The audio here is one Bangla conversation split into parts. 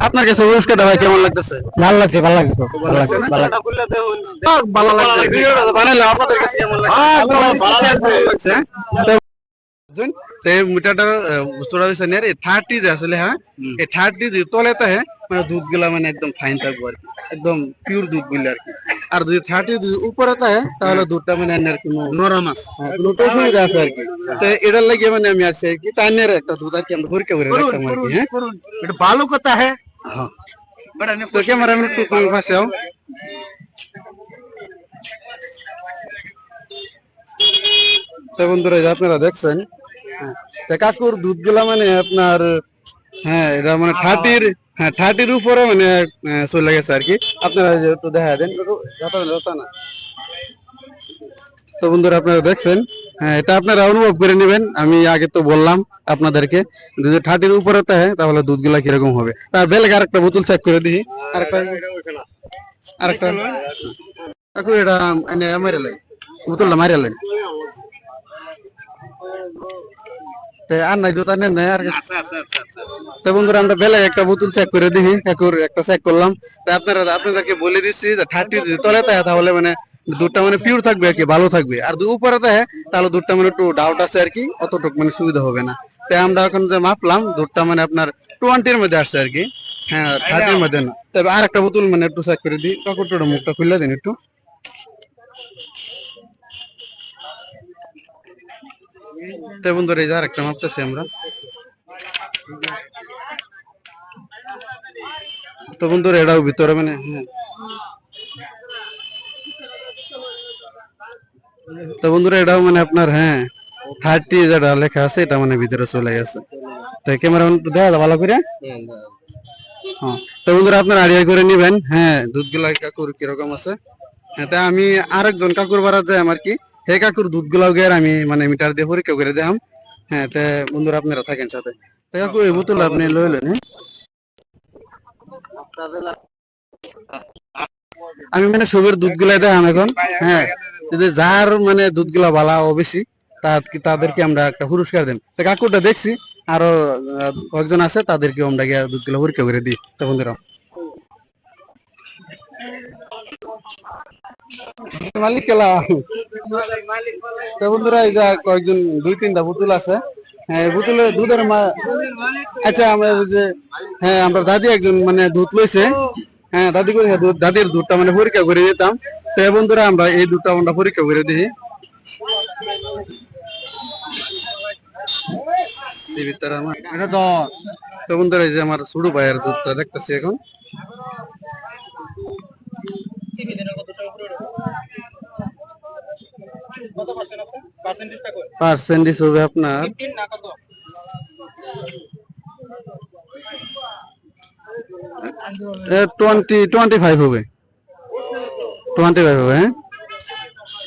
আপনার কাছে পুরস্কারটা ভাই কেমন লাগতেছে? ভালো লাগছে, ভালো লাগছে, ভালো লাগছে না? ভালো লাগছে। ভালো লাগছে। ভিডিওটা তো বানাইলাম, আপনাদের কাছে কেমন লাগছে? ভালো লাগছে। তো বুঝছেন? তো এই মিটারটার বস্তুটা হচ্ছে না রে 30 যে আসলে হ্যাঁ এই 30 যে তলেতে হ্যাঁ মানে দুধ গুলা মানে একদম ফাইন থাকবো আর কি, একদম পিওর দুধ গুলো আর কি। আর যদি 30 যদি উপরে থাকে তাহলে দুধটা মানে আর কি নরম আছে, কোনো অসুবিধা আছে আর কি। তো এটার লাগে মানে আমি আসছি আর কি তাইনের একটা দুধ আর কি আমরা পরীক্ষা করে রাখতাম আর কি। হ্যাঁ এটা ভালো কথা। হ্যাঁ, হ্যাঁ। তো ক্যামেরাম্যান একটু তুমি পাশে আও। তো বন্ধুরা এই যে আপনারা দেখছেন, হ্যাঁ, তা কাকুর দুধ গুলা মানে আপনার হ্যাঁ এটা মানে 30 হ্যাঁ 30 উপরে মানে চলে গেছে আর কি। আপনারা যে একটু দেখা দেন একটু যাতা না। তো বন্ধুরা আপনারা দেখছেন, হ্যাঁ এটা আপনারা অনুভব করে নেবেন। আমি আগে তো বললাম আপনাদেরকে যদি 30 উপরে থাকে তাহলে দুধগুলা কিরকম হবে। তার বেলেগ আরেকটা বোতল চেক করে দিই। আরেকটা আরেকটা কাকু এটা এনে মারিলেন, বোতলটা মারিলেন। আর নাই দুধ আনেন নাই আর। তো বন্ধুরা আমরা বেলায় একটা বোতল চেক করে দিই, কাকুর একটা চেক করলাম। তা আপনাদেরকে বলে দিচ্ছি যে 30 যদি তলে থাকে তাহলে মানে দুধটা মানে পিওর থাকবে আর কি, ভালো থাকবে। আর যদি উপরে থাকে তাহলে দুধটা মানে একটু ডাউট আছে আর কি, অতটুকু মানে সুবিধা হবে না। তাই আমরা এখন যে মাপলাম দুধটা মানে আপনার 20 মধ্যে আসছে আর কি, হ্যাঁ 30 মধ্যে না। তবে আর একটা বোতল মানে একটু চেক করে দিই। কাকুর মুখটা খুলে দিন একটু। তো বন্ধুরা এই যে আরেকটা মাপতেছি আমরা। তো বন্ধুরা এটাও ভিতরে মানে হ্যাঁ। তো বন্ধুরা এটাও মানে আপনার হ্যাঁ 30 যেটা লেখা আছে এটা মানে ভিতরে চলে গেছে। তো ক্যামেরা দেখা যায় ভালো করে। হ্যাঁ তো বন্ধুরা আপনারা আইডিয়া করে নেবেন হ্যাঁ দুধগুলা কাকুর কিরকম আছে। হ্যাঁ তাই আমি আরেকজন কাকুর বাড়া যাই আমার কি হে কাকুর দুধগুলাও গিয়ে আমি মানে মিটার দিয়ে পরীক্ষা করে দেখাম। হ্যাঁ তে বন্ধুরা আপনারা থাকেন সাথে। তো কাকু এই বোতল আপনি লইলেন। হ্যাঁ আমি মানে সবের দুধগুলাই দেখাম এখন। হ্যাঁ যদি যার মানে দুধগুলা ভালো ও বেশি তাদেরকে আমরা একটা পুরস্কার দেন। তো কাকুরটা দেখছি আরো কয়েকজন আছে তাদেরকে আমরা গিয়ে দুধগুলা পরীক্ষা করে দিই। তো বন্ধুরা মালিক কেলা। তো বন্ধুরা এই যে কয়েকজন 2-3টা বোতল আছে। হ্যাঁ বোতলের দুধের আচ্ছা আমরা যে হ্যাঁ আমরা দাদি একজন মানে দুধ লইছে। হ্যাঁ দাদি করে দাদির দুধটা মানে পরীক্ষা করে দিতাম। তো বন্ধুরা আমরা এই দুধটা আমরা পরীক্ষা করে দিই। ভিতরে আমার এটা তো বন্ধুরা এই যে আমার ছোট ভাইয়ের দুধটা দেখতেছি এখন। পার্সেন্টেজ হবে আপনার 25 হবে। 25 হবে। হ্যাঁ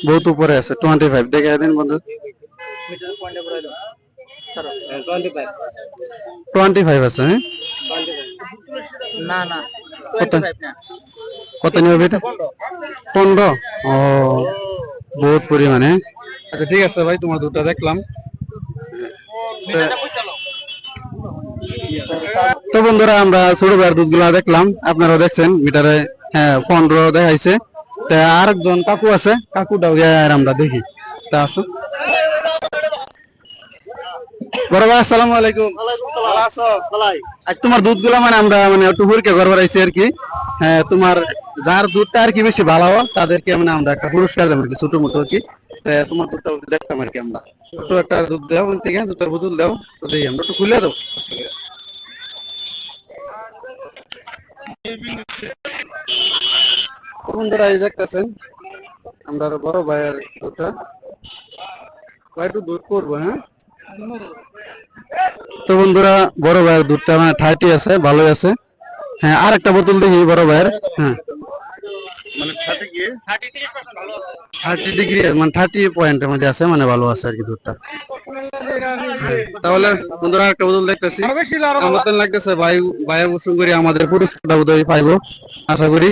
বহুত উপরে আছে 25 দেখে দিন বন্ধু। 25 আছে। হ্যাঁ না না, কত কত নিবে এটা? 15। ও বহুত পরিমাণে। আচ্ছা ঠিক আছে ভাই তোমার দুধটা দেখলাম। তো বন্ধুরা আমরা ছোট ভাইয়ের দুধগুলা দেখলাম, আপনারা দেখছেন মিটারে হ্যাঁ 15 দেখাইছে। তা আরেকজন কাকু আছে, কাকুটাও গিয়ে আর আমরা দেখি। তা আসুন বড় ভাই আসসালামু আলাইকুম। ভালো আছো? আজ তোমার দুধগুলা মানে আমরা মানে একটু পরীক্ষা করবার আইছি আর কি। হ্যাঁ তোমার যার দুধটা আর কি বেশি ভালো হয় তাদেরকে মানে আমরা একটা পুরস্কার দেবো আর কি, ছোট মোটো আর কি। তোমার দুধটা দেখতাম আর কি আমরা। একটু একটা দুধ দাও থেকে দুধের বোতল দাও তো দেখি আমরা একটু খুলে দাও। বন্ধুরা এই দেখতেছেন আমরা বড় ভাইয়ের দুধটা ভাই একটু দুধ করবো। হ্যাঁ তো বন্ধুরা বড় ভাইয়ের দুধটা মানে 30 আছে, ভালোই আছে। হ্যাঁ আর একটা বোতল দেখি বড় ভাইয়ের। হ্যাঁ মানে 30 ডিগ্রি মানে 30 পয়েন্টের মধ্যে আছে, মানে ভালো আছে আর কি দুধটা। তাহলে বন্ধুরা একটা বোতল দেখতেছি আমার লাগতেছে ভাই ভাই বসুন করি আমাদের পুরস্কারটা বোধহয় পাইবো আশা করি।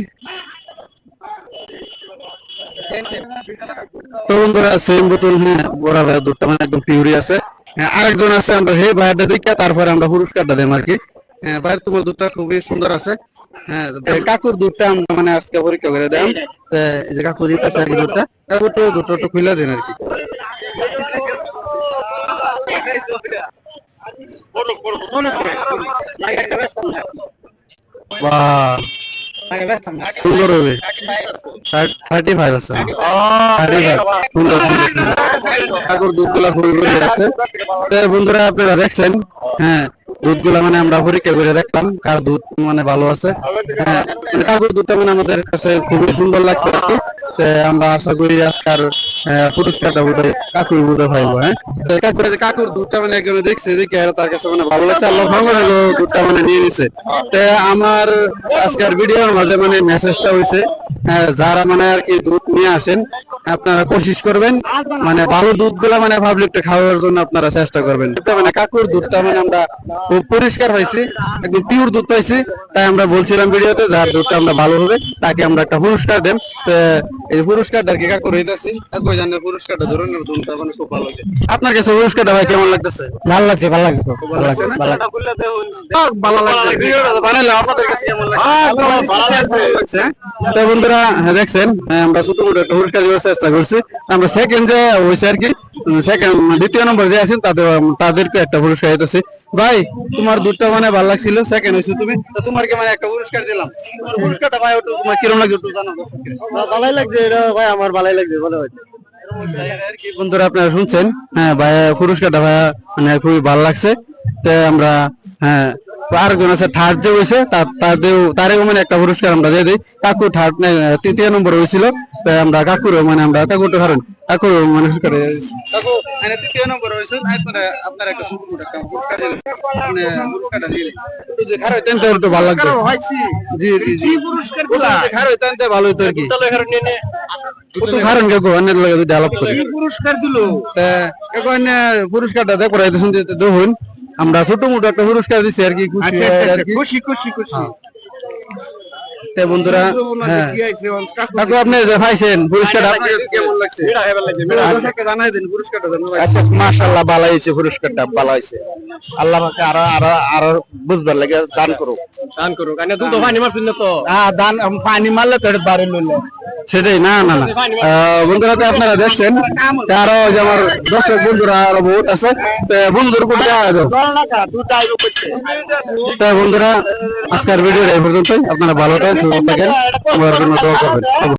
তো বন্ধুরা সেম বোতল হ্যাঁ বড় ভাইয়ের দুধটা মানে একদম পিউরি আছে। হ্যাঁ আরেকজন আছে আমরা হে ভাইয়ারটা দেখে তারপরে আমরা পুরস্কারটা দেব আর কি। হ্যাঁ ভাই তোমার দুধটা খুবই সুন্দর আছে। হ্যাঁ কাকুর দুধটা আমরা মানে আজকে পরীক্ষা করে দিলাম। এই যে কাকু দিতেছে আর কি দুধটা, কাকু দুধটা একটু খুলে দিন আর কি। বাহ সুন্দর হবে। 35 আছে। 35 সুন্দর সুন্দর। কাকুর দুধগুলা খুবই ভালো আছে। তো বন্ধুরা আপনারা দেখছেন, হ্যাঁ দুধগুলা মানে আমরা পরীক্ষা করে দেখলাম কার দুধ মানে ভালো আছে। হ্যাঁ মানে কাকুর দুধটা মানে আমাদের কাছে খুবই সুন্দর লাগছে আর কি। তো আমরা আশা করি আজকার পুরস্কারটা বোধহয় কাকুর বোধহয় পাইবো। হ্যাঁ তো কাকুর দুধটা মানে একজন দেখছে দেখে আর তার কাছে মানে ভালো লাগছে, আল্লাহ দুধটা মানে নিয়ে নিছে। তো আমার আজকের ভিডিওর মাঝে মানে মেসেজটা হয়েছে, যারা মানে আর কি দুধ নিয়ে আসেন আপনারা কোশিশ করবেন মানে ভালো দুধ গুলা মানে পাবলিকটা খাওয়ার জন্য আপনারা চেষ্টা করবেন। মানে কাকুর দুধটা মানে আমরা খুব পরিষ্কার পাইছি, একদম পিওর দুধ পাইছি। তাই আমরা বলছিলাম ভিডিওতে যার দুধটা আমরা ভালো হবে তাকে আমরা একটা পুরস্কার দেন। তো এই পুরস্কারটা আর কি কাকু রইতাছি, কাকু জানেন পুরস্কারটা ধরুন, দুধটা মানে খুব ভালো হয়েছে। আপনার কাছে পুরস্কারটা ভাই কেমন লাগতেছে? ভালো লাগছে, ভালো লাগছে, ভালো লাগছে না? ভালো লাগছে। ভিডিওটা বানাইলাম, আপনাদের কাছে কেমন লাগছে? ভালো লাগছে। তো বন্ধুরা দেখছেন আমরা ছোট ছোট একটা পুরস্কার দেওয়ার চেষ্টা করছি। আমরা সেকেন্ড যে হয়েছে আর কি, সেকেন্ড দ্বিতীয় নম্বর যে আছেন তাদেরকে একটা পুরস্কার দিতেছি। ভাই তোমার দুধটা মানে ভালো লাগছিল, সেকেন্ড হয়েছে তুমি, তো তোমাকে মানে একটা পুরস্কার দিলাম। তোমার পুরস্কারটা ভাই একটু তোমার কিরকম লাগছে একটু জানাও। ভালোই লাগছে এটা ভাই, আমার ভালোই লাগছে, ভালো হয়েছে আর কি। বন্ধুরা আপনারা শুনছেন, হ্যাঁ ভাই পুরস্কারটা ভাই মানে খুবই ভালো লাগছে। তো আমরা হ্যাঁ আরেকজন আছে থার্ড যে হয়েছে তারেও মানে একটা পুরস্কার আমরা দিয়ে দিই। কাকু থার্ড তৃতীয় নম্বর হয়েছিল, তাই আমরা কাকুর মানে আমরা কাকুটা কারণ কাকু মানে কাকু মানে তৃতীয় নম্বর হয়েছে, আপনার একটা পুরস্কার দিলেন, মানে পুরস্কারটা দিলেন যে খারাপ তেনতে একটু ভালো লাগছে। জি জি জি পুরস্কার খারাপ তেনতে ভালো হতো আর কি। একটু খারাপ কাকু অনেক লাগে দুটো আলাপ করে পুরস্কার দিল। এখন পুরস্কারটা দেখো শুনতে দেখুন, আমরা ছোট মোটো একটা পুরস্কার দিচ্ছি আর কি। খুশি খুশি খুশি। তো বন্ধুরা হ্যাঁ কাকু আপনি যে পাইছেন পুরস্কারটা আপনার কাছে কেমন লাগছে? দর্শককে জানাই দিন পুরস্কারটা ধন্যবাদ। আচ্ছা মাশাআল্লাহ ভালো হয়েছে, পুরস্কারটা ভালো হয়েছে। আল্লাহ আমাকে আরো আরো আরো বুঝবার লাগে দান করুক, দান করুক। আমি দুধ পানি মারছিল তো, দান পানি মারলে তো বাড়ি লইলে সেটাই। না না না বন্ধুরা তো আপনারা দেখছেন, আরো যে আমার দর্শক বন্ধুরা আরো বহুত আছে, বন্ধুর উপর তো বন্ধুরা আজকের ভিডিও এই পর্যন্তই। আপনারা ভালো থাকেন, সুস্থ থাকেন, আমার জন্য দোয়া করবেন।